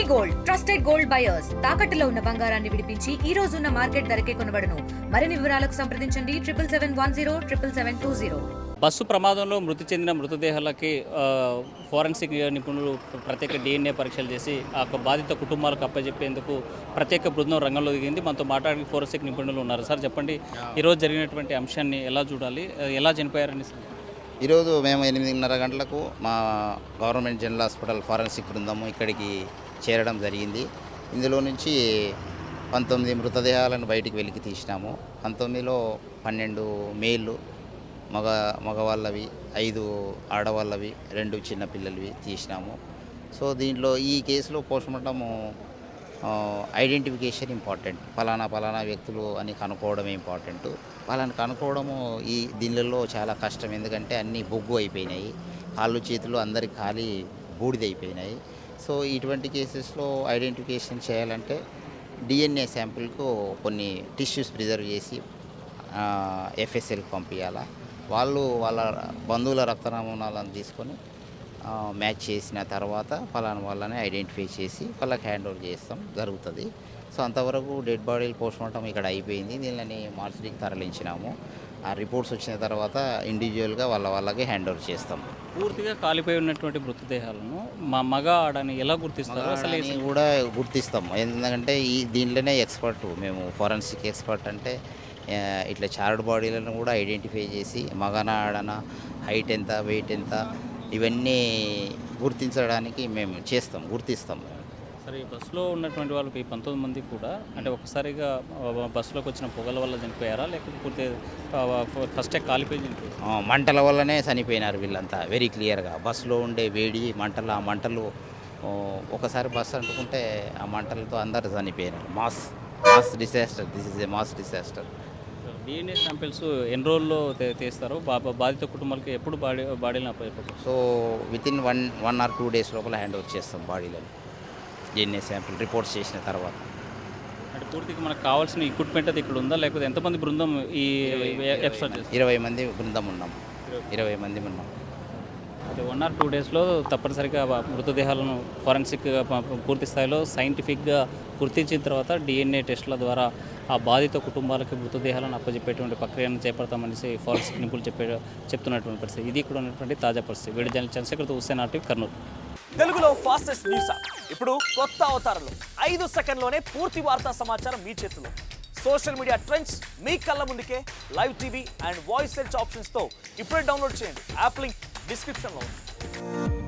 Gold trusted gold buyers తాకట్టులో ఉన్న బంగారాన్ని విడిపించి ఈ రోజు ఉన్న మార్కెట్ ధరకే కొనబడును. మరిన్ని వివరాలకు సంప్రదించండి 7771077720. బస్సు ప్రమాదంలో మృతి చెందిన మృతదేహాలకి ఫోరెన్సిక్ నిపుణులు ప్రత్యేక DNA పరీక్షలు చేసి ఆ బాధిత కుటుంబాలకు అప్పచెప్పేందుకు ప్రత్యేక బృందం రంగంలో దిగింది. మనతో మాట్లాడే ఫోరెన్సిక్ నిపుణులు ఉన్నారు. సార్ చెప్పండి, ఈరోజు జరిగినటువంటి అంశాన్ని ఎలా చూడాలి, ఎలా చనిపోయారని? ఈరోజు మేము 8:30 గంటలకు మా గవర్నమెంట్ జనరల్ హాస్పిటల్ ఫారెన్సిక్ బృందము ఇక్కడికి చేరడం జరిగింది. ఇందులో నుంచి 19 మృతదేహాలను బయటికి వెలికి తీసినాము. 19లో 12 మేళ్ళు మగవాళ్ళవి, 5 ఆడవాళ్ళవి, 2 చిన్నపిల్లలవి తీసినాము. సో దీంట్లో ఈ కేసులో పోస్ట్మార్టము ఐడెంటిఫికేషన్ ఇంపార్టెంట్. పలానా వ్యక్తులు అని కనుక్కోవడమే ఇంపార్టెంట్. వాళ్ళని కనుక్కోవడము దీనిలో చాలా కష్టం. ఎందుకంటే అన్నీ బొగ్గు అయిపోయినాయి, కాళ్ళు చేతులు అందరికి ఖాళీ బూడిదైపోయినాయి. సో ఇటువంటి కేసెస్లో ఐడెంటిఫికేషన్ చేయాలంటే DNA శాంపిల్కు కొన్ని టిష్యూస్ ప్రిజర్వ్ చేసి FSLకి పంపించాలా. వాళ్ళు వాళ్ళ బంధువుల రక్త నమూనాలను తీసుకొని మ్యాచ్ చేసిన తర్వాత పలానా వాళ్ళని ఐడెంటిఫై చేసి వాళ్ళకి హ్యాండ్ ఓవర్ చేస్తాం జరుగుతుంది. సో అంతవరకు డెడ్ బాడీలు పోస్ట్మార్టం ఇక్కడ అయిపోయింది. దీనిని మార్చిడికి తరలించినాము. ఆ రిపోర్ట్స్ వచ్చిన తర్వాత ఇండివిజువల్గా వాళ్ళకి హ్యాండ్ ఓవర్ చేస్తాం. పూర్తిగా కాలిపోయి ఉన్నటువంటి మృతదేహాలను మగ ఆడని ఎలా గుర్తిస్తారు? అసలు కూడా గుర్తిస్తాం. ఎందుకంటే దీనిలోనే ఎక్స్పర్ట్ మేము, ఫోరెన్సిక్ ఎక్స్పర్ట్. అంటే ఇట్లా చార్డ్ బాడీలను కూడా ఐడెంటిఫై చేసి మగన ఆడన, హైట్ ఎంత, వెయిట్ ఎంత, ఇవన్నీ గుర్తించడానికి మేము గుర్తిస్తాం. సరే, ఈ బస్సులో ఉన్నటువంటి వాళ్ళకి 19 మంది కూడా అంటే ఒకసారిగా బస్సులోకి వచ్చిన పొగల వల్ల చనిపోయారా, లేకపోతే ఫస్టే కాలిపోయి చనిపోయారు? మంటల వల్లనే చనిపోయినారు వీళ్ళంతా. వెరీ క్లియర్గా బస్సులో ఉండే వేడి మంటలు, ఆ మంటలు ఒకసారి బస్సు అంటుకుంటే ఆ మంటలతో అందరు చనిపోయినారు. Mass disaster. This is a mass disaster. DNA samples ఎన్ని రోజుల్లో తీస్తారు? బాధిత కుటుంబాలకి ఎప్పుడు బాడీలను అప్పచెప్పారు? సో వితిన్ 1 or 2 days లోపల హ్యాండ్ ఓవర్ చేస్తాం బాడీలను. DNA శాంపిల్ రిపోర్ట్స్ చేసిన తర్వాత. అంటే పూర్తిగా మనకు కావాల్సిన ఎక్విప్మెంట్ అది ఇక్కడ ఉందా, లేకపోతే ఎంతమంది బృందం ఈ ఎపిసోడ్? 20 మంది బృందం ఉన్నాం. 20 మంది ఉన్నాం. అయితే 1 or 2 daysలో తప్పనిసరిగా మృతదేహాలను ఫోరెన్సిక్ పూర్తి స్థాయిలో సైంటిఫిక్గా గుర్తించిన తర్వాత DNA టెస్టుల ద్వారా ఆ బాధిత కుటుంబాలకు మృతదేహాలను అప్పచెప్పేటువంటి ప్రక్రియను చేపడతామనేసి ఫోరెన్సిక్ నిపుణులు చెప్తున్నటువంటి పరిస్థితి. ఇది కూడా ఉన్నటువంటి తాజా పరిస్థితి. వీడియో జర్నలిస్ట్ చంద్రశేఖర్తో హుస్సేన్ RTV, కర్నూలు. తెలుగులో ఫాస్టెస్ట్ న్యూస్ యాప్ ఇప్పుడు కొత్త అవతారంలో 5 సెకండ్లోనే పూర్తి వార్తా సమాచారం మీ చేతిలో. సోషల్ మీడియా ట్రెండ్స్ మీ కళ్ళ ముందుకే live TV and voice search ఆప్షన్స్తో ఇప్పుడే డౌన్లోడ్ చేయండి. యాప్ లింక్ డిస్క్రిప్షన్లో ఉంది.